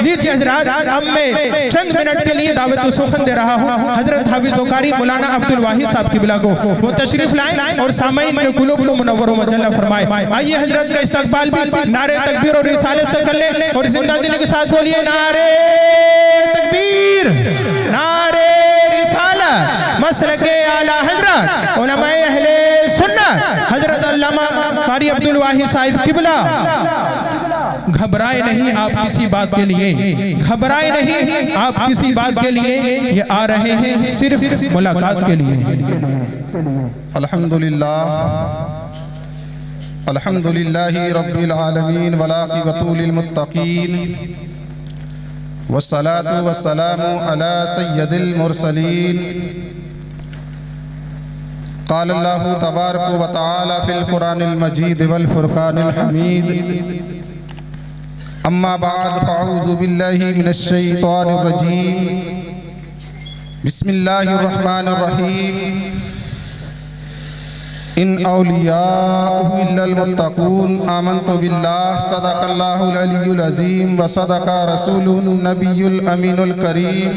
लीजिए हजरात, अब मैं चंद मिनट के लिए दावत सुखन दे रहा हूँ हजरत हाफिज ज़ोकारी मौलाना अब्दुल वाहिद साहब क़िबला को, वो तशरीफ लाएं और सामईन के कुलूब मुनव्वर मजल्ला फरमाए। आइए हजरत का इस्तकबाल भी नारे तकबीर और रिसाले से कर ले और जिंदा दिल के साथ बोलिए नारे तकबीर, नारे रिसाला, मसलके आला हजरत उलमाए अहले सुन्नत हजरत अल्लामा कारी अब्दुल वाहिद साहिब क़िबला। घबराए नहीं आप किसी बात के लिए, घबराए नहीं आप किसी बात के लिए, ये आ रहे हैं सिर्फ मुलाकात के लिए। अल्हम्दुलिल्लाह अल्हम्दुलिल्लाहि रब्बिल आलमीन वलाक़िबतु लिल मुत्तक़ीन वस्सलातु वस्सलामु अला सय्यदिल मुरसलीन। क़ाल अल्लाहु तबारक व तआला फ़िल क़ुरानिल मजीद वल फ़ुरक़ानिल हमीद। अम्मा बाद फ़अऊज़ु बिल्लाहि मिनश शैतानिर रजीम। बिस्मिल्लाहिर रहमानिर रहीम। इन औलियाउ इल्लल मुत्तक़ून आमन्तु बिल्लाह सदक़ल्लाहुल अलियुल अज़ीम व सदक़ा रसूलुन नबियुल अमीनुल करीम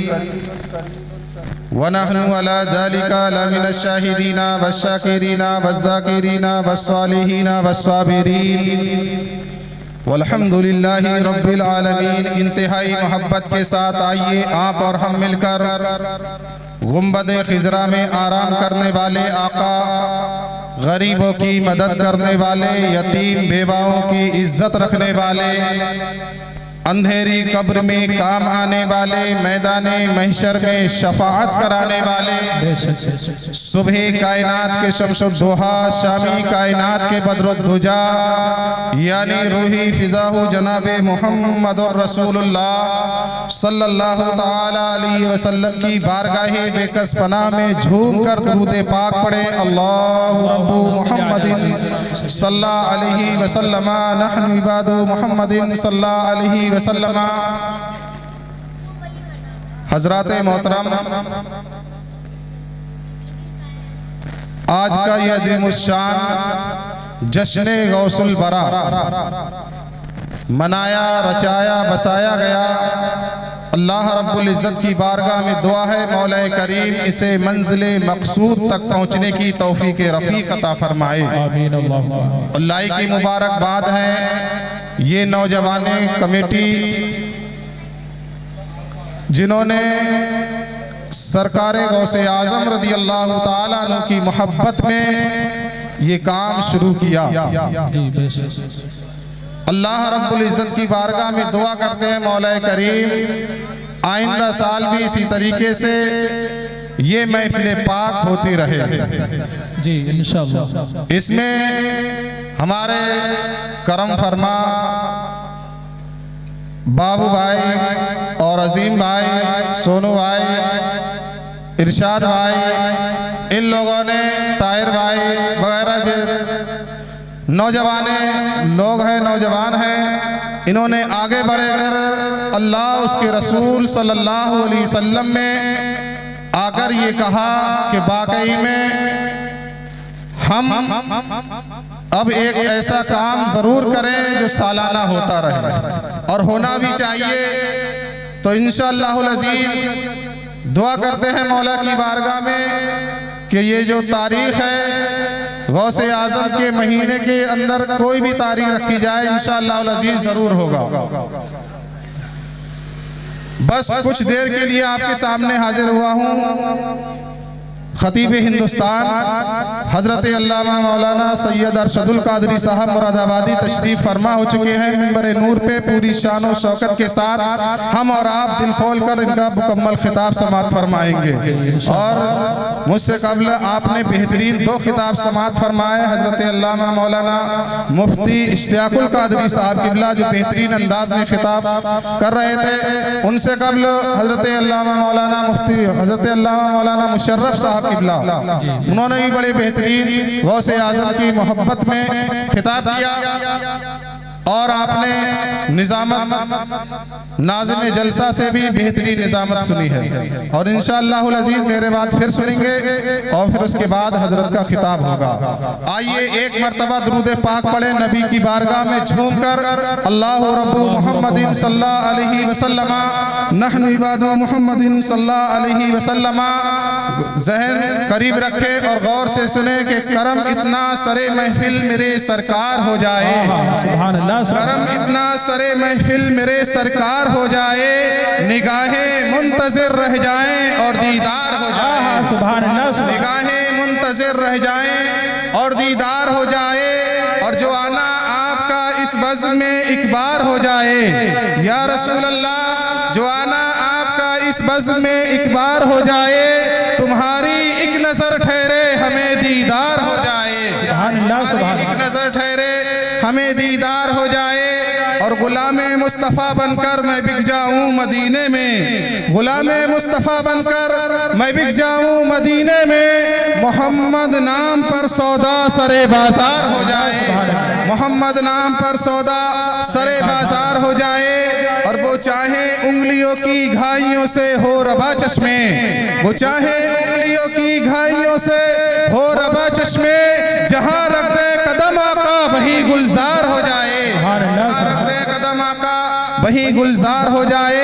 व नहनु अला ज़ालिका लमिनश शाहिदीना वश्शाकिरीना वज़्ज़ाकिरीना वस्सालिहीना वस्साबिरीन वल्हम्दुलिल्लाहि रब्बिल आलमीन। इंतहाई मोहब्बत के साथ आइए आप और हम मिलकर गुंबद खिजरा में आराम करने वाले आका, गरीबों की मदद करने वाले, यतीम बेवाओं की इज्जत रखने वाले, अंधेरी कब्र में काम आने वाले, मैदाने महशर में शफाअत कराने वाले, सुबह कायनात के शम्सुद्दोहा, शामी कायनात के बद्रुद्दुजा यानी रूही फिदाहु जनाबे मुहम्मदुर रसूलुल्लाह सल्लल्लाहु ताला अलैहि वसल्लम की बारगाहे बेकस पनाह में झूम कर दुरूद पाक पढ़े। अल्लाहु रब्बु मुहम्मदिन सल्लल्लाहु अलैहि वसल्लम नहनु इबादु मुहम्मदिन सल्लल्लाहु अलैहि वसल्लम। हजरात मोहतरम, आज का यह अज़ीमुश्शान जश्न गौसुल बरा मनाया, रचाया, बसाया गया। अल्लाह रब्बुल इज़्ज़त की बारगाह में दुआ है मौला करीम इसे मंजिल मकसूद तक पहुँचने की तौफीक रफ़ीक अता फरमाए। अल्लाह की मुबारकबाद है ये नौजवान कमेटी जिन्होंने सरकारे गौसे आज़म रज़ी अल्लाह ताला अन्हु की मोहब्बत में ये काम शुरू किया। अल्लाह रब्बुल इज़्ज़त की बारगाह में दुआ करते हैं मौला करीम आइंदा साल भी इसी तरीके से ये महफिल पाक होती रहे जी इंशाअल्लाह। इसमें हमारे करम फरमा बाबू भाई और अजीम भाई, सोनू भाई, इरशाद भाई, इन लोगों ने ताहिर भाई वगैरह नौजवान लोग हैं, नौजवान हैं, इन्होंने आगे बढ़कर अल्लाह उसके रसूल सल्लल्लाहु अलैहि वसल्लम में आकर ये कहा कि वाकई में हम अब एक ऐसा काम ज़रूर करें जो सालाना होता रहे और होना भी चाहिए। तो इंशाअल्लाहुल अज़ीज़ दुआ करते हैं मौला की बारगाह में कि ये जो तारीख़ है गौसे आज़म के महीने के अंदर कोई भी तारीख रखी जाए इंशाअल्लाहुल अज़ीज़ ज़रूर होगा। बस कुछ देर के लिए आपके सामने हाजिर हुआ हूँ। खतीब हिंदुस्तान हजरत अल्लामा मौलाना सैयद अरशदुल कादरी साहब मुरादाबादी तशरीफ फरमा हो चुके हैं। मिंबर नूर पे पूरी शान और शौकत के साथ हम और आप दिल खोल कर इनका मुकम्मल खिताब समात फरमाएंगे। और मुझसे कबल आपने बेहतरीन दो खिताब समात फरमाए। हजरत अल्लामा मौलाना मुफ्ती इश्तियाकुल कादरी साहब क़िबला जो बेहतरीन अंदाज में खिताब कर रहे थे, उनसे कबल हजरत अल्लामा मौलाना मुफ्ती हजरत अल्लामा मौलाना मुशर्रफ साहब क़िबला उन्होंने भी बड़े बेहतरीन गौसे आज़म की मोहब्बत में खिताब किया। और आपने निज़ामत नाज़िम जलसा से भी बेहतरीन निज़ामत सुनी है और इंशाअल्लाहुल अज़ीज़ मेरे बाद फिर सुनेंगे और फिर उसके बाद हजरत का खिताब होगा। आइए एक मरतबा दुरूद पाक पढ़े नबी की बारगाह में झूम कर। अल्लाहु रब्बु मुहम्मदिन सल्लल्लाहु अलैहि वसल्लम नहनु इबादु मुहम्मदिन सल्लल्लाहु अलैहि वसल्लम। ज़हन करीब रखे और गौर से सुने कि करम इतना सरे महफिल मेरे सरकार हो जाए, करम इतना सरे महफिल मेरे सरकार हो जाए, निगाहें मुंतज़िर रह जाएं और दीदार हो जाए, सुभान अल्लाह, निगाहें मुंतज़िर रह जाएं और दीदार हो जाए, और जो आना आपका इस बज़्म में एक बार हो जाए। या रसूल अल्लाह, जो आना आपका इस बज़्म में एक बार हो जाए, तुम्हारी एक नजर ठहरे हमें दीदार हो जाए, एक नजर ठहरे हमें दीदार हो जाए, और गुलामे मुस्तफ़ा बनकर मैं बिक जाऊं मदीने में, गुलामे मुस्तफ़ा बनकर मैं बिक जाऊं मदीने में, मोहम्मद नाम पर सौदा सरे बाजार हो जाए, मोहम्मद नाम पर सौदा सरे बाजार हो जाए, और वो चाहे उंगलियों की घाइयों से हो रबा चश्मे, वो चाहे उंगलियों की घाइयों से हो रबा चश्मे, जहाँ रख दे कदम आका वही गुलजार हो जाए, जहाँ रख दे कदम आका वही गुलजार हो जाए।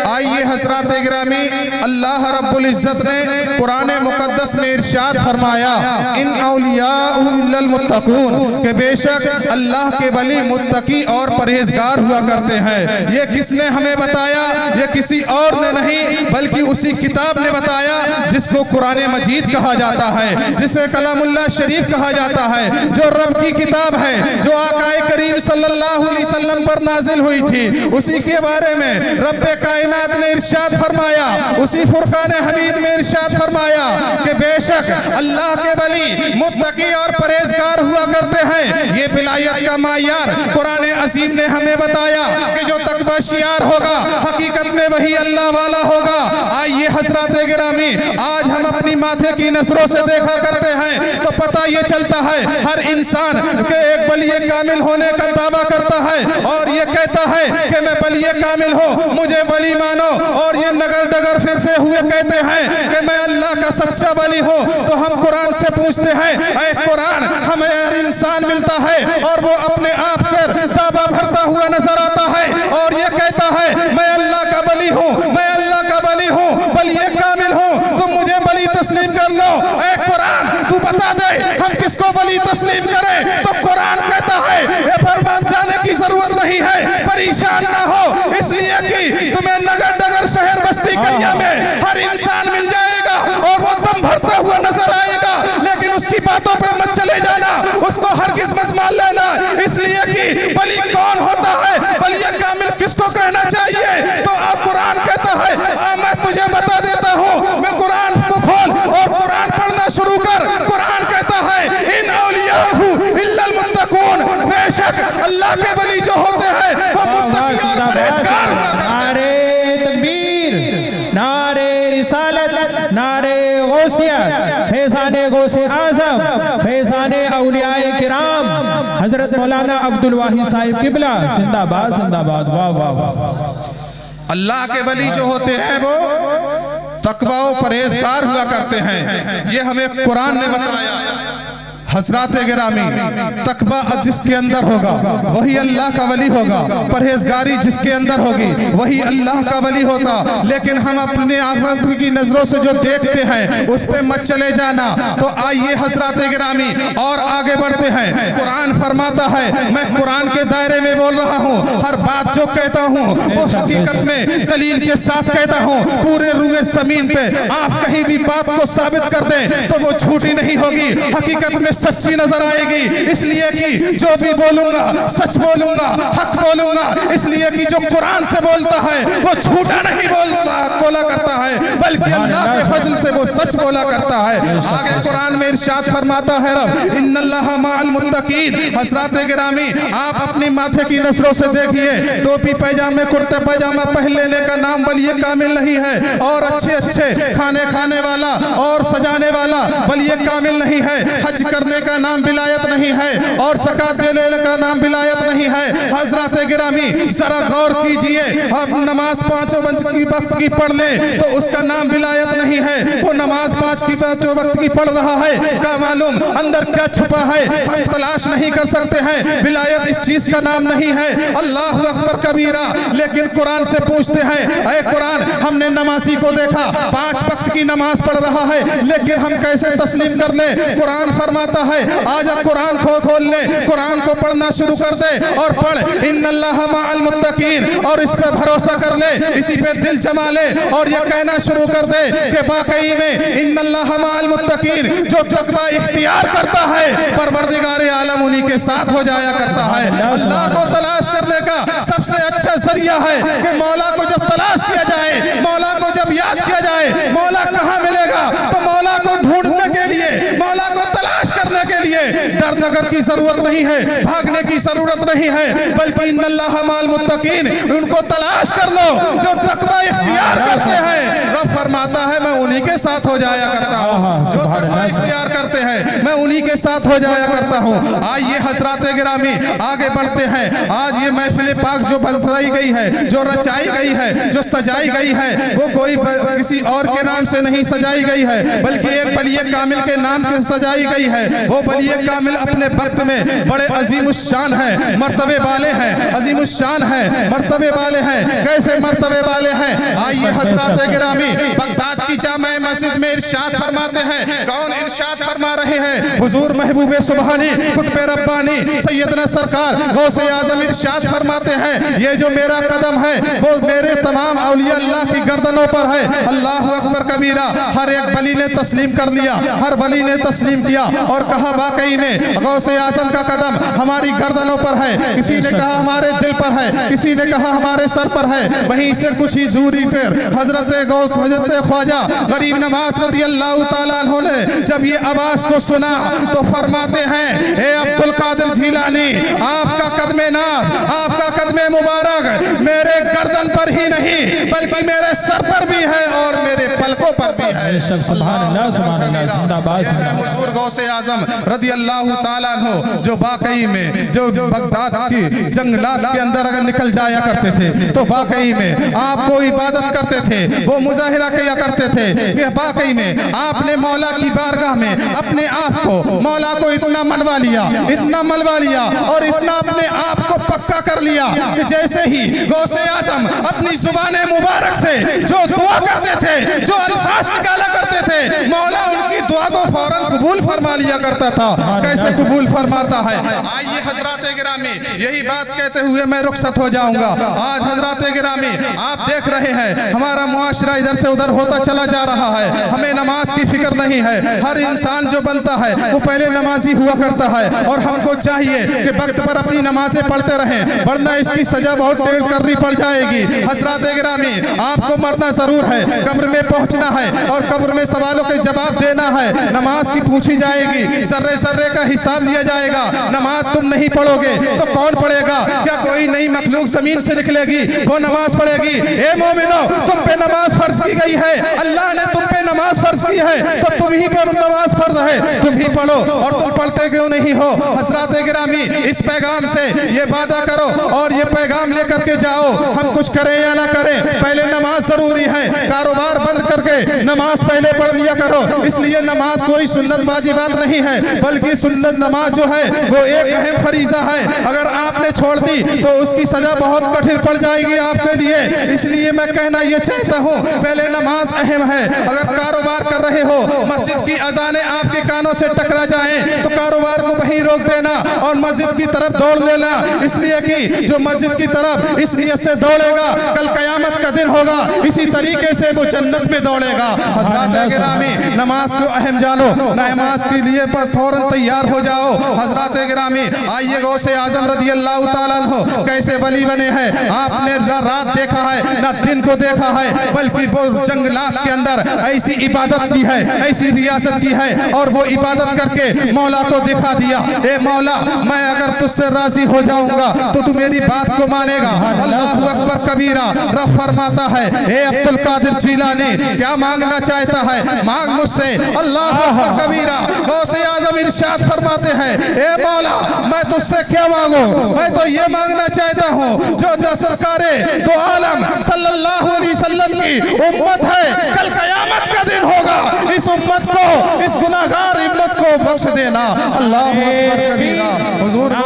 आइए हज़रात गिरामी, अल्लाह रब्बुल इज़्ज़त ने कुरान मुक़द्दस में इरशाद फरमाया, इन औलियाउ इल्लल मुत्तक़ून, के बेशक अल्लाह के वली मुत्तकी और परहेजगार हुआ करते हैं। ये किसने हमें बताया? ये किसी और ने नहीं बल्कि उसी किताब ने बताया जिसको कुरान मजीद कहा जाता है, जिसे कलामुल्लाह शरीफ कहा जाता है, जो रब की किताब है, जो आकाए करीम सल्लल्लाहु अलैहि वसल्लम पर नाजिल हुई थी। उसी के बारे में रब्बे कायनात ने इरशाद फरमाया, उसी फुरकान हमीद में इरशाद फरमाया कि बेशक अल्लाह के वली मुत्तकी और परहेजगार हुआ करते हैं। ये विलायत का मायार कुरान अजीम ने हमें बताया कि जो तकवा शियार होगा हकीकत में वही अल्लाह वाला होगा। आइए हज़रात गिरामी, आज हम अपनी माथे की नजरों से देखा करते हैं तो पता ये चलता है हर इंसान के एक वली कामिल होने का दावा करता है और ये कहता है कि मैं वली कामिल हूँ, मुझे वली मानो, और ये नगर डगर फिरते हुए कहते हैं कि मैं अल्लाह का सच्चा वली हूँ। तो हम कुरान से पूछते हैं, ऐ कुरान, हमें हर इंसान मिलता है और वो अपने आप पर दावा भरता हुआ नजर आता है और ये कहता है मैं अल्लाह का वली हूँ, मैं अल्लाह का वली हूँ, वली कामिल हूँ, तुम मुझे वली तस्लीम कर लो। ऐ कुरान, तू बता दे हम किसको वली तस्लीम करें? तो कुरान कहता है ये फरमान जाने की जरूरत नहीं है, परेशान ना हो, इसलिए कि तुम्हें नगर डगर शहर बस्ती कलिया में हर इंसान मिल जाएगा और वो दम भरता हुआ नजर आएगा, लेकिन उसकी बातों पे मत चले जाना, उसको हरगिज़ मत मान लेना, इसलिए कि वली कौन होता है, वली कामिल किसको कहना चाहिए? तो कुरान कहता है मैं तुझे बता देता हूँ, मैं कुरान को खोल और कुरान पढ़ना शुरू कर। कुरान कहता है इन औलियाहु इल्लल मुत्तकून, बेशक अल्लाह के वली जो होते हैं वो मुत्तकी और परहेजगार हुआ करते हैं। नारे तकबीर, नारे रिसालत, नारे गौसियत, फैज़ाने गौसे आज़म, फैज़ाने औलियाए किराम हजरत मौलाना अब्दुल वाहिद साहिब किबला जिंदाबाद जिंदाबाद। वाह वाह वाह। अल्लाह के वली जो होते हैं वो तकवा और परहेजगार हुआ करते हैं, ये हमें कुरान ने बताया। हज़रात गिरामी, तकवा जिसके अंदर होगा वही अल्लाह का वली होगा, परहेजगारी जिसके अंदर होगी वही अल्लाह का वली होगा। लेकिन हम अपने आँखों की नजरों से जो देखते हैं उस पे मत चले जाना। तो आइए हज़रात गिरामी और आगे बढ़ते हैं। कुरान फरमाता है, मैं कुरान के दायरे में बोल रहा हूँ, हर बात जो कहता हूँ वो हकीकत में दलील के साथ कहता हूँ। पूरे रूए ज़मीन पे आप कहीं भी बात को साबित कर दें तो वो झूठी नहीं होगी, हकीकत में सच्ची नजर आएगी, इसलिए कि जो भी बोलूंगा सच बोलूंगा, हक बोलूंगा, इसलिए कि जो कुरान से बोलता है वो झूठा नहीं बोला करता है, बल्कि अल्लाह के फजल से वो सच बोला करता है। आगे कुरान में इरशाद फरमाता है रब, इन्नल्लाह मअल मुत्तकीन। हज़रात गिरामी, आप अपनी माथे की नजरों से देखिए, टोपी पैजामे कुर्ते पैजामा पहन लेने का नाम वली कामिल नहीं है, और अच्छे अच्छे खाने खाने वाला और सजाने वाला वली कामिल नहीं है, हज करने करने का नाम विलायत नहीं है और ज़कात देने का नाम विलायत नहीं है। हजरत गिरामी जरा गौर कीजिए, आप नमाज 5 वक्त की पढ़ ले तो उसका नाम विलायत नहीं है। वो नमाज 5 वक्त की पढ़ रहा है, क्या मालूम अंदर क्या छुपा है, हम तलाश नहीं कर सकते हैं। विलायत इस चीज का नाम नहीं है। अल्लाह अकबर कबीरा। लेकिन कुरान से पूछते हैं, ऐ कुरान, हमने नमाजी को देखा 5 वक्त की नमाज पढ़ रहा है, लेकिन हम कैसे तस्लीम कर ले? कुरान फरमाता है, आज कुरान खोल ले, कुरान को पढ़ना शुरू कर दे और पढ़ इन्नल्लाह मअल मुत्तकीन, और इस पे भरोसा कर ले, इसी पे दिल जमा ले और ये कहना शुरू कर दे कि वाकई में इन्नल्लाह मअल मुत्तकीन, जो तकवा इख्तियार करता है परवरदिगार आलम उन्हीं के साथ हो जाया करता है। अल्लाह को तलाश करने का सबसे अच्छा जरिया है कि मौला को जब तलाश किया जाए, मौला को जब याद किया जाए, मौला कहाँ मिलेगा? तो मौला को ढूंढने के लिए, मौला को तलाश करने के लिए डर नगर की जरूरत नहीं है, भागने की जरूरत नहीं है, बल्कि इन्नल्लाह मअल मुत्तकीन, उनको तलाश कर लो जो तकवा इख्तियार करते हैं। रब फरमाता है मैं उन्हीं के साथ हो जाया करता हूँ, जो तकवा इख्तियार करते हैं मैं उन्हीं के साथ हो जाया करता हूँ। आइए हजरात गिरामी आगे बढ़ते हैं। आज ये महफिल पाक जो बनसाई गई है, जो रचाई गई है, जो सजाई गई है, वो कोई किसी और के नाम से नहीं सजाई गई है, बल्कि एक वली कामिल के नाम से सजाई गई है। वो वली कामिल अपने वक्त में बड़े अजीमुश्शान हैं, मर्तबे वाले हैं, अजीमुश्शान हैं, मर्तबे वाले हैं। कैसे मर्तबे वाले हैं? आइए हजरात गिरामी बगदाद की जामा मस्जिद में इरशाद फरमाते हैं। कौन इरशाद फरमा रहे हैं? हुजूर महबूब सुबहानी कुतुब रब्बानी सैयदना सरकार गौसे आजम इरशाद फरमाते हैं, ये जो मेरा कदम है वो मेरे तमाम औलिया अल्लाह की गर्दनों पर है। अल्लाह अकबर कबीरा। हर एक वली ने तस्लीम कर लिया, हर वली ने तस्लीम किया और कहा वाकई में गौसे आजम का कदम हमारी गर्दनों पर है। किसी ने कहा हमारे दिल पर है, किसी ने कहा हमारे सर पर है। वहीं से कुछ ही दूरी फिर हजरत गौस हजरत ख्वाजा गरीब नवाज रज़ी अल्लाह ताला अन्हु ने जब ये आवाज को सुना तो फरमाते हैं, हे अब्दुल कादिर जिलानी, आपका कदमे नाज, आपका कदमे मुबारक मेरे गर्दन पर ही नहीं बल्कि मेरे सर पर भी है और मेरे पलकों पर भी है। सुभान अल्लाह, सुभान अल्लाह, जिंदाबाद। हुजूर गौसे आजम रज़ी अल्लाह ताला अन्हु जो वाकई में जो बगदाद की जंगलात के अंदर अगर निकल जाया करते थे तो वाकई में आप वो इबादत करते थे, वो मुजाहिरा किया करते थे कि वाकई में आपने मौला की बारगाह में अपने आप को, मौला को इतना मनवा लिया, इतना मलवा लिया और इतना अपने आप को पक्का कर लिया कि जैसे ही गौसे आजम अपनी जुबान मुबारक से जो दुआ करते थे, जो अल्फाज निकाला करते थे, मौला उनकी दुआ को फौरन कबूल फरमा लिया करता था। कैसे कबूल फरमाता है? आइए हजरात गिरामी यही बात कहते हुए मैं रुखसत हो जाऊंगा। आज हजरात गिरामी आप देख रहे हैं हमारा मुआशरा इधर से उधर होता चला जा रहा है, हमें नमाज की फिक्र नहीं है। हर इंसान जो बनता है वो पहले नमाजी हुआ करता है और हमको चाहिए कि वक्त पर अपनी नमाजें पढ़ते रहें, वरना इसकी सजा बहुत टेढ़ करनी पड़ जाएगी। हजरात गिरामी आपको मरना जरूर है, कब्र में पहुंचना है और कब्र में सवालों के जवाब देना है। नमाज की पूछी जाएगी, सर्रे सर्रे का हिसाब लिया जाएगा। नमाज तुम नहीं पढ़ोगे तो कौन पढ़ेगा? क्या कोई नई मखलूक जमीन से निकलेगी वो नमाज पढ़ेगी? ए मोमिनो, तुम पे नमाज फर्ज की गई है, अल्लाह ने तुम पे नमाज फर्ज की है तो तुम ही पर नमाज फर्ज है, तुम ही पढ़ो। और तुम पढ़ते क्यों नहीं हो? हजरात गिरामी इस पैगाम से ये वादा करो और ये पैगाम लेकर के जाओ, हम कुछ करें या ना करें, पहले नमाज जरूरी है। कारोबार बंद करके नमाज पहले पढ़ लिया करो। इसलिए नमाज कोई सुन्नत वाजिबात नहीं है, बल्कि सुन्नत नमाज जो है वो एक अहम फरीजा है। अगर आपने छोड़ दी तो उसकी सजा बहुत कठिन पड़ जाएगी आपके लिए। इसलिए मैं कहना ये चाहता हूँ, पहले नमाज अहम है। अगर कारोबार कर रहे हो, मस्जिद की अजानें आपके कानों से टकरा जाएं तो कारोबार को वहीं रोक देना और मस्जिद की तरफ दौड़ लेना। इसलिए कि जो मस्जिद की तरफ इस नियत से दौड़ेगा कल कयामत का दिन होगा, इसी तरीके से वो जन्नत में दौड़ेगा। हजरात गिरामी नमाज को अहम जानो, नमाज के लिए पर फौरन तैयार हो जाओ। हजरात गिरामी आइए गौसे आजम रज़ी अल्लाह ताला अन्हु कैसे वली बने हैं। आपने ना रात देखा है ना दिन को देखा है, बल्कि वो जंगलात के अंदर ऐसी इबादत की है, ऐसी रियासत की है और वो इबादत करके मौला को दिखा दिया, ए मौला मैं अगर तुझसे राजी हो जाऊंगा तो तू मेरी बात को मानेगा। अल्लाहु अकबर कबीरा। रब फरमाता है, ए अब्दुल कादिर जीलानी, क्या मांगना चाहता है, मांग मुझसे। अल्लाहु अकबर कबीरा। गौसे आजम इरशाद फरमाते हैं, ए मौला मैं तुझसे क्या मांगू, मैं तो ये मांगना चाहता हूँ जो सरकारे दो आलम सल्लल्लाहु अलैहि वसल्लम की उम्मत है, कल कयामत का दिन होगा, इस उम्मत को, इस गुनाहगार उम्मत को बख्श देना। अल्लाहु अकबर कबीरा। हुजूर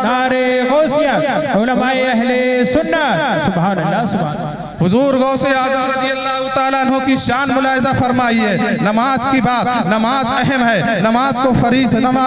नारे गौसिया, उलमाए अहले सुन्नत, सुभान अल्लाह सुभान अल्लाह। हुजूर गौसे आज़म रज़ियल्लाहु ताला अन्हु की शान मुलाहिज़ा फरमाइए। नमाज की बात, नमाज अहम है, नमाज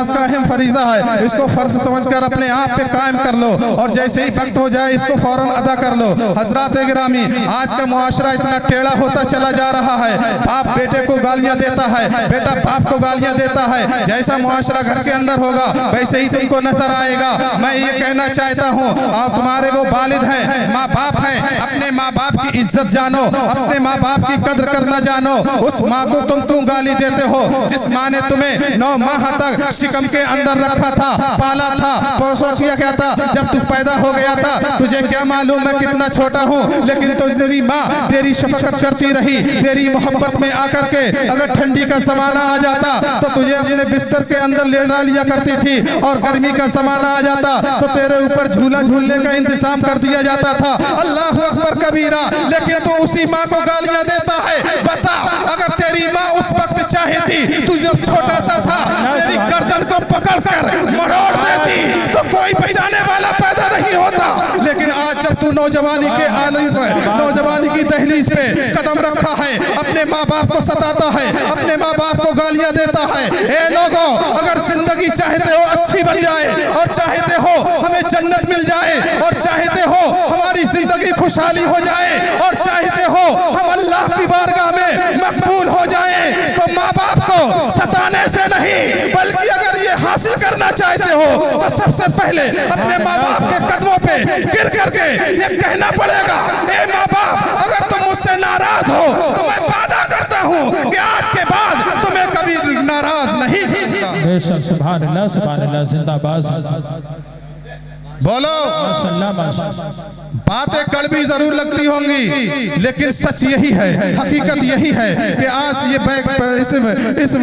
का अहम फरीज़ा है, इसको फर्ज समझकर अपने आप पे कायम कर लो और जैसे ही वक्त हो जाए इसको फौरन अदा कर लो। हज़रात गिरामी, आज का मुआशरा इतना टेढ़ा होता चला जा रहा है, बाप बेटे को गालियाँ देता है, बेटा बाप को गालियाँ देता है। जैसा मुआशरा घर के अंदर होगा वैसे ही तुमको नजर आएगा। मैं ये कहना चाहता हूँ, आप तुम्हारे वो वालिद हैं, माँ बाप हैं, अपने माँ बाप की इज्जत जानो, अपने माँ बाप की कद्र करना जानो। उस माँ को तुम गाली देते हो जिस माँ ने तुम्हें 9 माह तक शिकम के अंदर रखा था, पाला था, पोसा किया था। जब तू पैदा हो गया था तुझे क्या मालूम मैं कितना छोटा हूँ, लेकिन तो तेरी माँ तेरी शफकत करती रही, तेरी मोहब्बत में आकर के अगर ठंडी का जमाना आ जाता तो तुझे अपने बिस्तर के अंदर लेटा लिया करती थी, और गर्मी का जमाना आ जाता तो तेरे ऊपर झूला झूलने का इंतजाम कर दिया जाता था। अल्लाहु अकबर कबीरा। लेकिन तू उसी माँ को गालियां देता है। बता, अगर तेरी माँ उस वक्त चाहती, तू जब छोटा सा था, तेरी गर्दन को पकड़कर मरोड़ देती तो कोई बचाने वाला पैदा नहीं होता। लेकिन आज जब तू नौजवानी के आलम पर, नौजवानी की दहलीज पे कदम रखा है, अपने माँ बाप को सताता है, अपने माँ बाप को गालियां देता है। ए लोगों, अगर जिंदगी चाहते हो अच्छी बन जाए, और चाहते हो हमें जन्नत मिल जाए, और चाहते हो हमारी जिंदगी खुशहाली हो जाए, और चाहते हो हम अल्लाह की बारगाह में मकबूल हो जाएं, तो माँ बाप को सताने से नहीं, बल्कि अगर ये हासिल करना चाहते हो तो सबसे पहले अपने माँ बाप के कदमों पे गिर करके ये कहना पड़ेगा, ए माँ बाप, अगर तुम मुझसे नाराज हो तो मैं वादा करता हूँ कि आज के बाद तुम्हें कभी नाराज नहीं करूंगा। बेशक, सुभान अल्लाह सुभान अल्लाह, जिंदाबाद। बोलो माशाअल्लाह माशाअल्लाह। बातें कड़वी जरूर लगती होंगी, लेकिन सच यही है, हकीकत यही है कि आज ये इस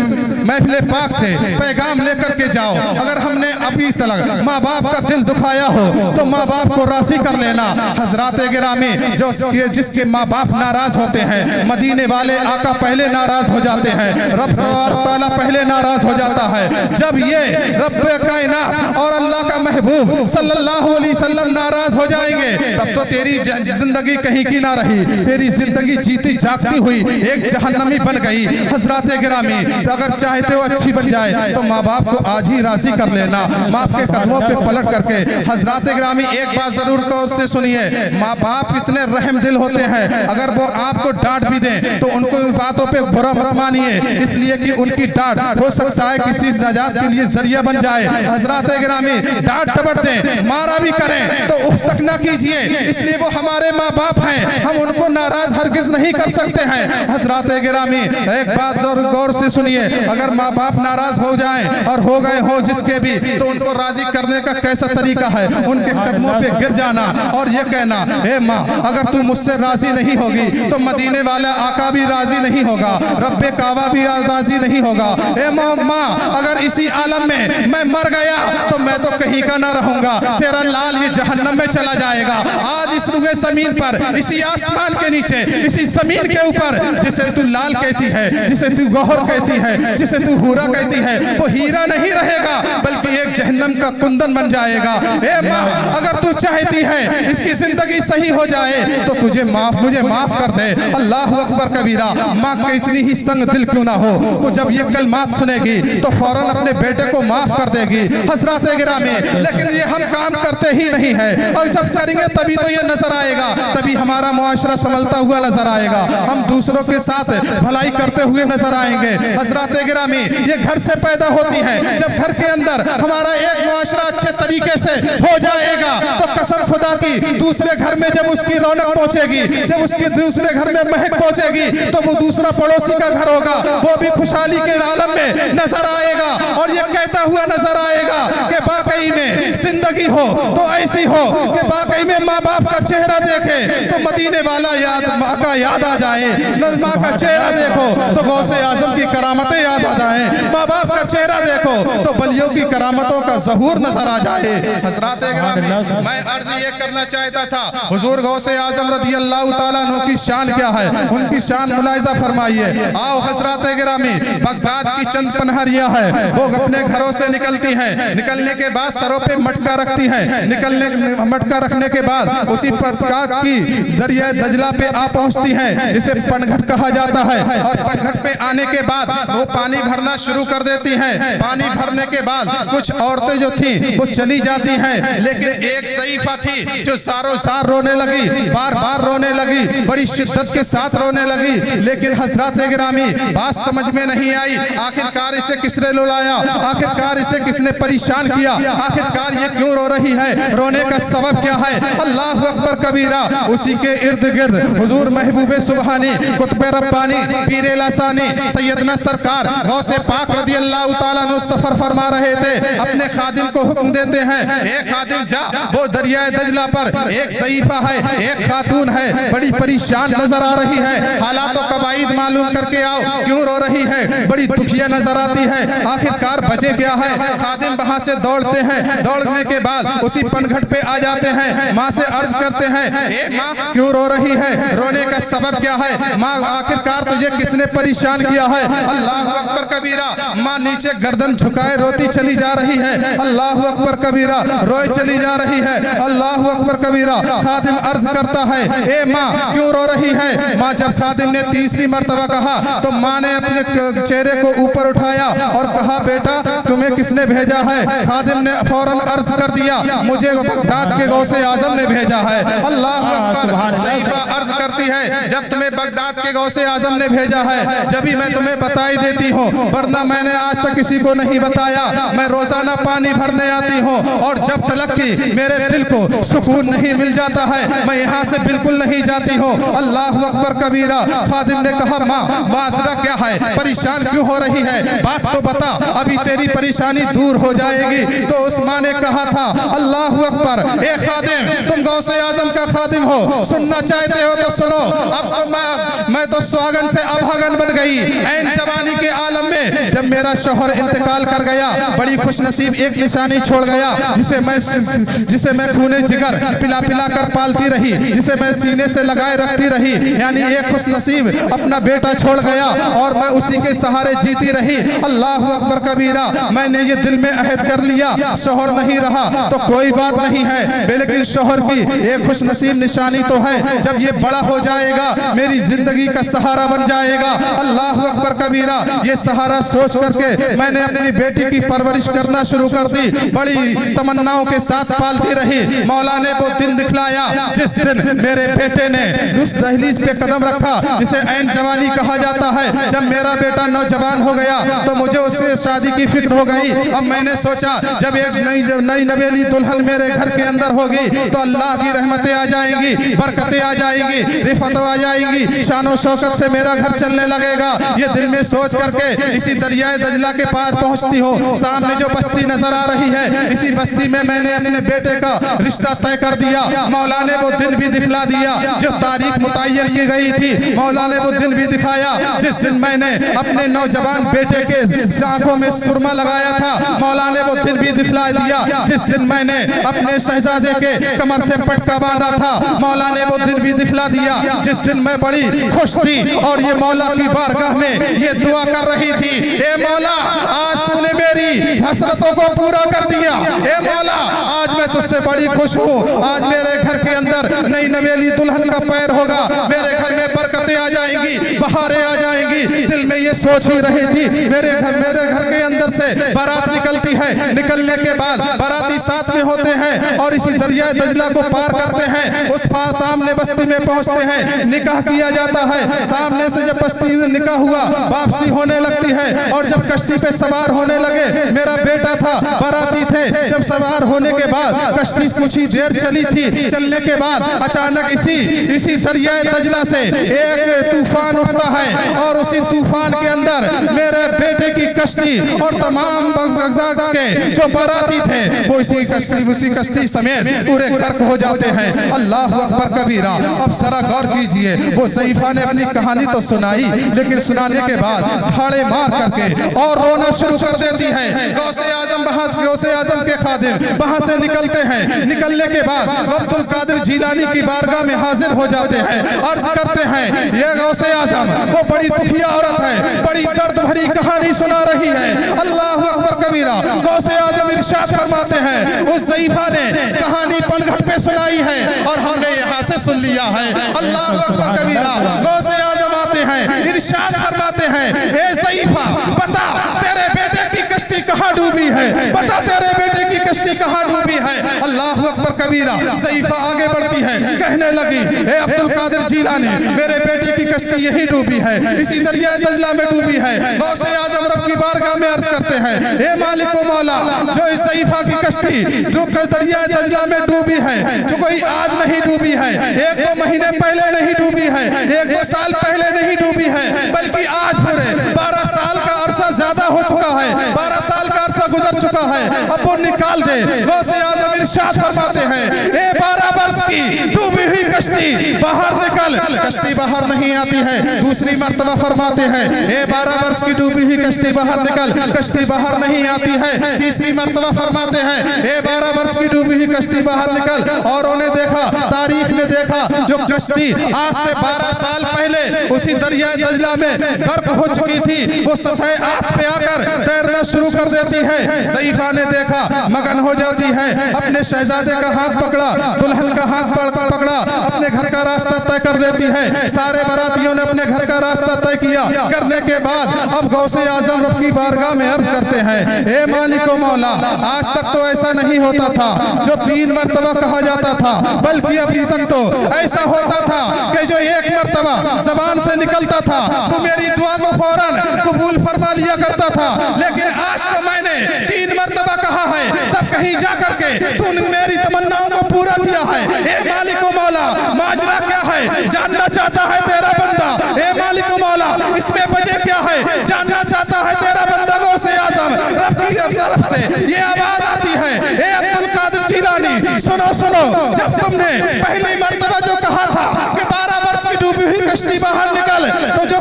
महफिल पाक से पैगाम लेकर के जाओ। अगर हमने अभी तक माँ बाप का दिल दुखाया हो तो माँ बाप को राजी कर लेना। हजरात गिरामी, जो जिसके माँ बाप नाराज होते हैं, मदीने वाले आका पहले नाराज हो जाते हैं, रब ताला पहले नाराज हो जाता है। जब ये रब कायनात और अल्लाह का महबूब सल्लल्लाहु अलैहि वसल्लम नाराज हो जाएंगे, तब तो तेरी जिंदगी कहीं की ना रही, तेरी जिंदगी जीती जागती हुई एक जहन्नमी बन गई। हजरात गिरामी, अगर चाहते हो अच्छी बन जाए तो माँ बाप को आज ही राजी कर लेना, माँ के कदमों पे पलट करके। हजरात गिरामी, एक बात जरूर गौर से सुनिए, माँ बाप इतने रहम दिल होते हैं, अगर वो आपको डांट भी दें तो उनको इन बातों पे बुरा मत मानिए, इसलिए कि उनकी डांट हो सकता है किसी नजात के लिए जरिया बन जाए। हजरात गिरामी, डांट डपट दें, मारा भी करें तो उफ तक ना कीजिए, इसलिए वो हमारे माँ बाप हैं, हम उनको नाराज हरगिज नहीं कर सकते हैं। हजरात गिरामी, एक बात जरूर गौर से सुनिए, अगर माँ बाप नाराज हो जाएं और हो गए हो जिसके भी, तो उनको राजी करने का कैसा तरीका है, उनके कदमों पे गिर जाना और ये कहना, ए माँ, अगर तू मुझसे राजी नहीं होगी तो मदीने वाला आका भी राजी नहीं होगा, रब्बे काबा भी राजी नहीं होगा। ए माँ, अगर इसी आलम में मैं मर गया तो मैं तो कहीं का ना रहूंगा, तेरा लाल ये जहन्नम में चला जाएगा। आज इस रुए जमीन पर, इसी आसमान के नीचे, इसी जमीन के ऊपर, जिसे तू लाल कहती है, जिसे तू गौहर कहती है, जिसे तू हूरा कहती है, वो हीरा नहीं रहेगा बल्कि एक जहन्नम का कुंदन बन जाएगा। ए माँ, अगर तू चाहती है इसकी जिंदगी सही हो जाए तो मुझे माफ कर दे। अल्लाहु अकबर कबीरा। माँ के इतनी ही संग दिल क्यों ना हो, वो जब ये कलमात सुनेगी तो फौरन अपने बेटे को माफ कर देगी। हजरात गिरामी, लेकिन ये हम काम करते ही नहीं है, और जब करेंगे तभी तो ये नजर आएगा, तभी हमारा मुआशरा संभलता हुआ नजर आएगा, हम दूसरों के साथ भलाई करते हुए नजर आएंगे। हजरात गिरामी, ये घर से पैदा होती है, जब घर के अंदर हमारा एक मुआशरा अच्छे तरीके से हो जाएगा तो कसम खुदा की दूसरे घर में जब उसकी रौनक पहुंचेगी, जब उसके दूसरे घर में महक पहुंचेगी तो वो दूसरा पड़ोसी का घर होगा, वो भी खुशहाली के आलम में नजर आएगा और ये कहता हुआ नजर आएगा कि वाकई में जिंदगी हो तो ऐसी हो कि वाकई में माँ बाप का चेहरा देखे तो मदीने वाला याद, माँ का याद आ जाए। माँ का चेहरा देखो तो गौसे आजम की करामतें याद आ जाए। माँ बाप का चेहरा देखो तो बलियों की करामतों का ज़हूर नजर आ जाए। हज़रात गिरामी, मैं अर्ज ये करना चाहता था, हुजूर गौसे आजम रज़ी अल्लाह तआला अन्हु की शान क्या है, उनकी शान मुलाहिज़ा फरमाइए। आओ हज़रात गिरामी, बगदाद की चंद पनहरियाँ है, वो अपने घरों से निकलती हैं, निकलने के बाद सरों पे मटका रखती हैं, निकलने मटका रखने के बाद उसी प्रकार की दरिया दजला पे आ पहुंचती हैं, जिसे पनघट कहा जाता है। और पनघट पे आने के बाद वो पानी भरना शुरू कर देती हैं। पानी भरने के बाद कुछ औरतें जो थी वो चली जाती हैं, लेकिन एक सईफा थी जो सारों सार रोने लगी, बार बार रोने लगी, बड़ी शिद्दत के साथ रोने लगी। लेकिन हज़रात गिरामी, बात समझ में नहीं आई, आखिरकार इसे किसने रुलाया, आखिरकार इसे किसने परेशान किया, आखिरकार ये क्यों रो रही है, रोने का सबब क्या है। अल्लाह अकबर कबीरा। उसी के इर्द गिर्द हुजूर महबूबे सुबहानी, कुतुब रब्बानी, पीर लासानी, सैयदना सरकार गौसे पाक रज़ी अल्लाह तआला अन्हु सफर फरमा रहे थे। अपने खादिम को हुक्म देते हैं, एक खादिम जा, वो दरिया दजला पर एक सईफा है, एक खातून है, बड़ी परेशान नजर आ रही है, हालात और कवाइद मालूम करके आओ, क्यों रो रही है, बड़ी दुखिया नजर आती है, आखिरकार बचे क्या है। खादिम वहां से दौड़ते हैं, दौड़ने के बाद उसी पनघट पे आ जाते हैं, माँ से अर्ज करते हैं, ए माँ क्यों रो रही है, रोने का सबब क्या है, माँ आखिरकार तुझे किसने परेशान किया है। अल्लाह अकबर कबीरा। माँ नीचे गर्दन झुकाए रोती चली जा रही है, अल्लाह अकबर कबीरा, रोए चली जा रही है, अल्लाह अकबर कबीरा। खादिम अर्ज करता है, ए माँ क्यों रो रही है। माँ जब खादिम ने तीसरी मर्तबा कहा तो माँ ने अपने चेहरे को ऊपर उठाया और कहा, बेटा तुम्हें किसने भेजा है। खादिम ने फौरन अर्ज कर दिया, मुझे बगदाद के गौसे आजम ने भेजा है। अल्लाह अकबर। सईफा अर्ज करती है, जब तुम्हें बगदाद के गौसे आजम ने भेजा है जब ही मैं तुम्हें बताई देती हूँ, वरना मैंने आज तक किसी को नहीं बताया। मैं रोजाना पानी भरने आती हूँ और जब तलक की मेरे दिल को सुकून नहीं मिल जाता है, मैं यहाँ से बिल्कुल नहीं जाती हूँ। अल्लाह अकबर कबीरा। खादिम ने कहा, माँ माजरा क्या है, परेशान क्यों हो रही है, बात तो बता, अभी तेरी परेशानी दूर हो जाएगी। तो उस माँ ने कहा था, अल्लाह अकबर, ए खादिम तुम गौसे आजम का खादिम हो, सुनना चाहते हो तो सुनो। अब तो मैं तो स्वागन से अभागन बन गई। ऐन जवानी के आलम में जब मेरा शौहर इंतकाल कर गया, बड़ी खुशनसीब एक निशानी छोड़ गया, जिसे मैं खूने जिगर पिला पिला कर पालती रही, जिसे मैं सीने से लगाए रखती रही, यानी एक खुशनसीब अपना बेटा छोड़ गया और मैं उसी के सहारे जीती रही। अल्लाह अकबर कबीरा। मैंने ये दिल में अहद कर लिया, शौहर नहीं रहा तो कोई बात नहीं है, लेकिन शौहर की एक खुशनसीब निशानी तो है, जब ये बड़ा हो जाएगा मेरी जिंदगी का सहारा बन जाएगा। अल्लाह अकबर कबीरा। ये सहारा सोच करके मैंने अपनी बेटी की परवरिश करना शुरू कर दी, बड़ी तमन्नाओं के साथ पालती रही। मौला ने वो दिन दिखलाया जिस दिन मेरे बेटे ने उस दहलीज पे कदम रखा जिसे ऐन जवानी कहा जाता है। जब मेरा बेटा नौजवान हो गया तो मुझे उससे शादी की फिक्र हो गई। अब मैंने सोचा जब एक नई नवेली दुल्हन मेरे घर के अंदर होगी तो अल्लाह की रहमतें आ जाएंगी, बरकतें आ जाएंगी, रिफत आ जाएंगी, शानो शौकत से मेरा घर चलने लगेगा। ये दिल में सोच करके इसी दरियाए दजला के पार पहुंचती हूँ। सामने जो बस्ती नजर आ रही है, इसी बस्ती में मैंने अपने बेटे का रिश्ता तय कर दिया। मौला ने वो दिन भी दिखला दिया जो तारीख मुतय्यन की गई थी। मौला ने वो दिन भी दिखाया जिस दिन मैंने अपने नौजवान बेटे के आंखों में सुरमा लगाया था। मौला ने वो दिन भी दिखला दिया जिस दिन मैंने अपने शहजादे के कमर से पटका बांधा था। मौला ने वो दिन भी दिखला दिया जिस दिन मैं बड़ी खुश थी और ये मौला की बारगाह में ये दुआ कर रही थी, ए मौला आज तूने मेरी हसरतों को पूरा कर दिया। ए मौला आज मैं तुझसे बड़ी खुश हूँ। आज मेरे घर के अंदर नई नवेली दुल्हन का पैर होगा, मेरे घर में बरकतें आ जाएंगी, बहारें आ जाएंगी। दिल में ये सोच ही रही थी। मेरे घर के अंदर से बारात निकलती है, निकलने के बाद बाराती साथ में होते हैं और इसी दरिया दजला को पार करते हैं। उस पार सामने बस्ती में पहुंचते हैं, निकाह किया जाता है। सामने से जब बस्ती में निकाह हुआ, वापसी होने लगती है और जब कश्ती पे सवार होने लगे, मेरा बेटा था, बाराती थे, जब सवार होने के बाद कश्ती कुछ ही देर चली थी। चलने के बाद अचानक इसी दरिया दजला से एक तूफान उठता है और उसी तूफान के अंदर मेरे बेटे की कश्ती और तमाम बगदाद के जो बाराती थे वो उसी कश्ती समेत पूरे गर्क हो जाते हैं। अल्लाह अकबर कबीरा। अब जरा गौर कीजिए, वो ज़ईफ़ा ने अपनी कहानी तो सुनाई, लेकिन सुनाने के बाद फाड़े मार करके और रोना शुरू कर देती है। गौसे आजम के खादिम वहां से निकलते हैं। निकलने के बाद अब्दुल कादिर जीलानी की बारगाह में हाजिर हो जाते हैं। अर्ज करते हैं, ये गौसे आजम वो बड़ी दुखिया औरत है, बड़ी दर्द भरी कहानी सुना रही है। अल्लाह अकबर कबीरा। गौसे आजम इरशाद फरमाते हैं, उस ज़ईफ़ा ने कहानी पनघट पे सुनाई है और हमने यहाँ से सुन लिया है। अल्लाह अकबर कबीरा। गौसे आजम आते हैं, इरशाद फरमाते हैं, ए ज़ईफ़ा बता तेरे बेटे की कश्ती कहाँ डूबी है, बता तेरे बेटे की कश्ती कहाँ डूबी है। अल्लाह अकबर कबीरा। ज़ईफ़ा आगे बढ़ती है, कहने लगी, ए अब्दुल कादिर जीलानी मेरे बेटे की कश्ती यही डूबी है, इसी दरिया दजला में डूबी है। गौसे आजम रब की बारगाह में अर्ज करते हैं, ए मालिक व मौला, जो इस ज़ईफ़ा की कश्ती जो दरिया दजला में डूबी है, जो कोई आज नहीं डूबी है, 1-2 महीने पहले नहीं डूबी है, 1-2 साल पहले नहीं डूबी है, बल्कि आज पूरे 12 साल का अरसा ज्यादा हो चुका है, 12 साल का अरसा गुजर चुका है। अब वो निकाल दे। गौसे आजम इरशाद फरमाते हैं, ए 12 वर्ष की डूबी हुई कश्ती बाहर निकल। कश्ती बाहर नहीं आती है। दूसरी मर्तबा फरमाते हैं, ए 12 वर्ष की डूबी हुई कश्ती बाहर निकल। कश्ती बाहर नहीं आती है। तीसरी मर्तबा फरमाते हैं, ए 12 वर्ष की डूबी हुई कश्ती बाहर निकल। और उन्हें देखा, तारीख में देखा, जो कश्ती आज से 12 साल पहले उसी दरिया दजला में गर्क हो चुकी थी, वो सतह आस पे आकर तैरना शुरू कर देती है। ज़ईफ़ा ने देखा, मगन हो जाती है। अपने शहजादे का हाथ पकड़ा, दुल्हन का हाथ पकड़ा, अपने घर का रास्ता तय कर देती है। सारे बारातियों ने अपने घर का रास्ता तय किया। करने के बाद अब गौसे आजम रब की बारगाह में अर्ज करते हैं, ए मालिक व मौला, आज तक तो ऐसा नहीं होता था जो 3 मर्तबा कहा जाता था, बल्कि अभी तक तो ऐसा होता था कि जो 1 मर्तबा जबान से निकलता था तो मेरी दुआ को फौरन कबूल फरमा लिया करता था। लेकिन आज तो मैंने 3 मर्तबा कहा है, तब कहीं जा करके तूने मेरी तमन्नाओं को पूरा किया है। ए मालिक व मौला, माजरा क्या है जानना चाहता है तेरा बंदा। ए मालिक व मौला, इसमें वजह क्या है जानना चाहता है तेरा बंदा। गौसे आजम रब की तरफ से ये आवाज आती है, ए अब्दुल कादिर जीलानी सुनो सुनो, जब तुमने पहली मर्तबा जो कहा था कि 12 वर्ष की डूबी हुई कश्ती बाहर निकल, तो जो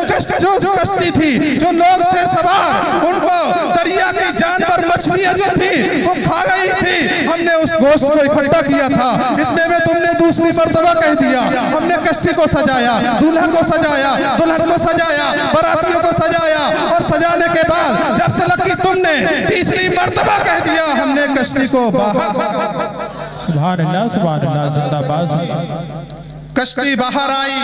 कश्ती थी, जो लोग थे सवार, उनको दरिया की जानवर मछलियां जो थी वो खा गई थी। हमने उस गोश्त को इकट्ठा किया था, इतने में तुमने दूसरी मर्तबा कह दिया। हमने कश्ती को सजाया, दूल्हा को सजाया, दुल्हन को सजाया, बारातियों को सजाया, और सजाने के बाद जब तक कि तुमने तीसरी मर्तबा कह दिया, हमने कश्ती को बाहर। सुभान अल्लाह जिंदाबाद। कश्ती बाहर आई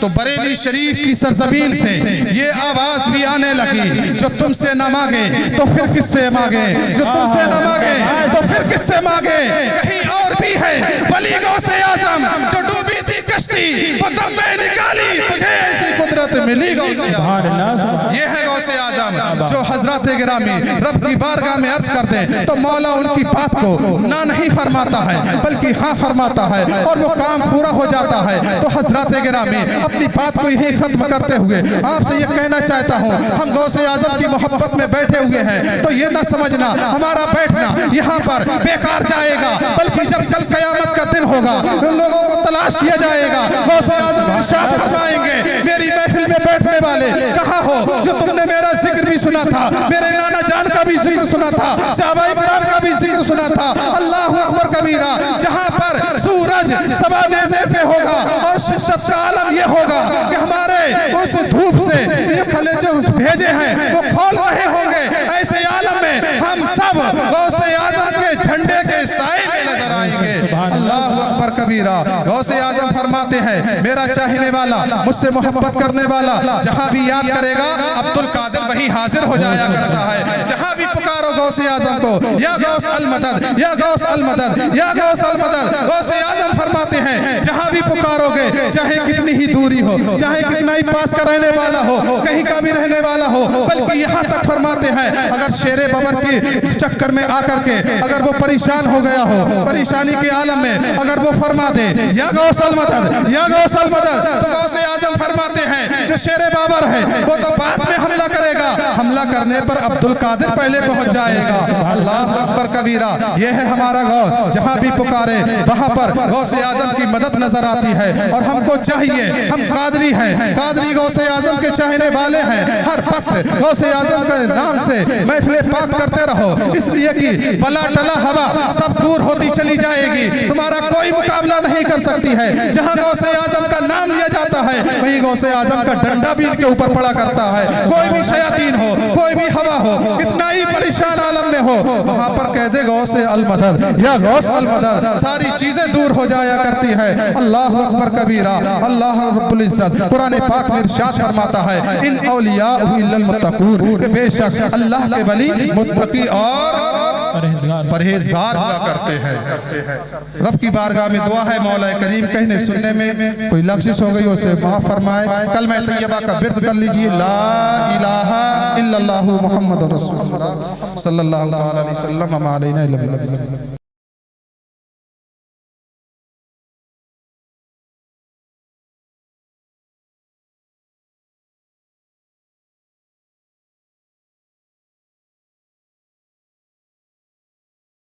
तो बरेली शरीफ की सरजमीन से ये आवाज भी आने लगी, जो तुमसे न मांगे तो फिर किससे मांगे, जो तुमसे न मांगे तो फिर किससे मांगे। कहीं और भी है, बली गौसे आजम जो डूबी थी कश्ती, वो तुम में निकाली, तुझे ऐसी कुदरत मिली गौसे आजम। ये है गौसे आजम जो हजरत गिरामी रब की बारगाह में अर्ज करते हैं तो मौला उनकी बात को ना नहीं फरमाता है, बल्कि हाँ फरमाता है, और वो काम पूरा हो जाता है। तो हजरत गिरामी अपनी बात को यही खत्म करते हुए आपसे ये कहना चाहता हूँ, हम गौसे आजम की मोहब्बत में बैठे हुए हैं, तो ये ना समझना हमारा बैठना यहाँ पर बेकार जाएगा, बल्कि जब कल कयामत का दिन होगा उन लोगों को तलाश किया जाएगा। गौसे आजम इरशाद फरमाएंगे, मेरी महफिल में बैठने वाले कहाँ हो जो तुमने मेरा जिक्र भी सुना था, मेरे नाना जान का भी जिक्र सुना था, सहाबाए किराम का भी जिक्र सुना था। अल्लाह अकबर कबीरा। जहाँ पर सूरज सवा नेज़े पे होगा और शिद्दत का आलम ये होगा कि हमारे उस धूप से ये खले जो भेजे हैं वो खोल रहे होंगे, ऐसे आलम में हम सब गौसे आजम के झंडे के साए में नजर आएंगे। अल्लाह अकबर कबीरा। गौसे आजम फरमाते हैं, मेरा चाहने वाला, मुझसे मोहब्बत करने वाला जहाँ भी याद करेगा अब्दुल कादिर वही हाजिर हो जाया करता है। जहाँ भी पुकारो गौसे आजम को, या गौस अल मदद, या गौस अल मदद, या गौस अल मदद, गौसे आजम फरमा फरमाते हैं जहाँ भी पुकारोगे, चाहे कितनी ही दूरी हो, चाहे कितना ही पास का रहने वाला हो, कहीं का भी रहने वाला हो, बल्कि यहाँ तक फरमाते हैं अगर शेरे बबर के चक्कर में आकर के अगर वो परेशान हो गया हो, परेशानी के आलम में अगर वो फरमा दे या गौसल मदद या गौसल मदद, तो गौसे आजम फरमाते हैं जो शेरे बाबर है वो तो बाद में हमला करेगा, हमला करने पर अब्दुल कादिर पहले पहुंच जाएगा। अल्लाह अकबर कबीरा, यह है हमारा गौस, जहाँ भी पुकारे वहाँ पर गौसे आजम की मदद नजर आती है। और हमको चाहिए, हम कादरी हैं, कादरी गौसे आजम के चाहने वाले हैं, हर वक्त गौसे आजम के नाम से महफिल पाक करते रहो, इसलिए कि बला टला हवा सब दूर होती चली जाएगी, तुम्हारा कोई मुकाबला नहीं कर सकती है। जहाँ गौसे आजम का नाम लिया जाता है वहीं गौसे आजम का डंडा भी इनके ऊपर पड़ा करता है। कोई भी शयातीन हो, कोई भी हवा हो, कितना ही परेशान आलम में हो, वहां पर कह दे गौसे अल मदद या गौस अल मदद, सारी चीजें दूर हो जाया करती है। अल्लाह अकबर कबीरा। अल्लाह रब्बुल इज्जत कुरान पाक में इरशाद फरमाता है इन औलिया इल्लल मुत्तकून, बेशक अल्लाह के वली मुत्तकी और परहेजगार हुआ करते हैं। रब की बारगाह में दुआ है मौला करीम कहने सुनने में कोई लग़्ज़िश हो गई उसे माफ फरमाए। कलमा तैयबा का विर्द कर लीजिए, ला इलाहा इल्लल्लाहु मुहम्मदुर रसूलुल्लाह सल्लल्लाहु अलैहि वसल्लम।